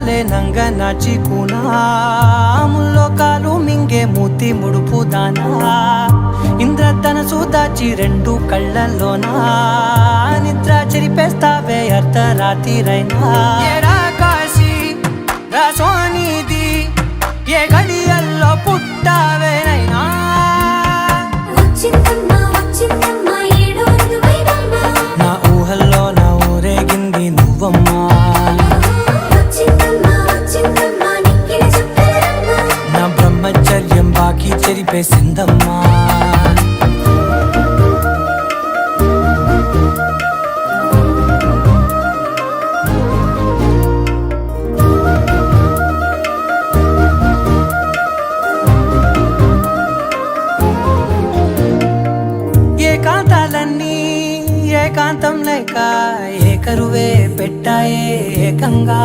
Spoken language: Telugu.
నంగ నాచి కూనాముల్లో కాలు మింగే మూతి ముడుపు దానా ఇంద్రధనసు దాచి రెండు కళ్ళల్లోనా నిద్ర చెరిపేస్తావే అర్ధరాత్రిరైనా ఏడా కాశీ రాసోనిది ఏ గడియల్లో పుట్టావేనైనా నా ఊహల్లో నా ఊరేగింది నువ్వమ్మా నా బ్రహ్మచర్యం బాకీ చెరిపేసిందమ్మా ఏకాంతాలన్నీ ఏకాంతం లేక ఏకరువే పెట్టాయే ఏకంగా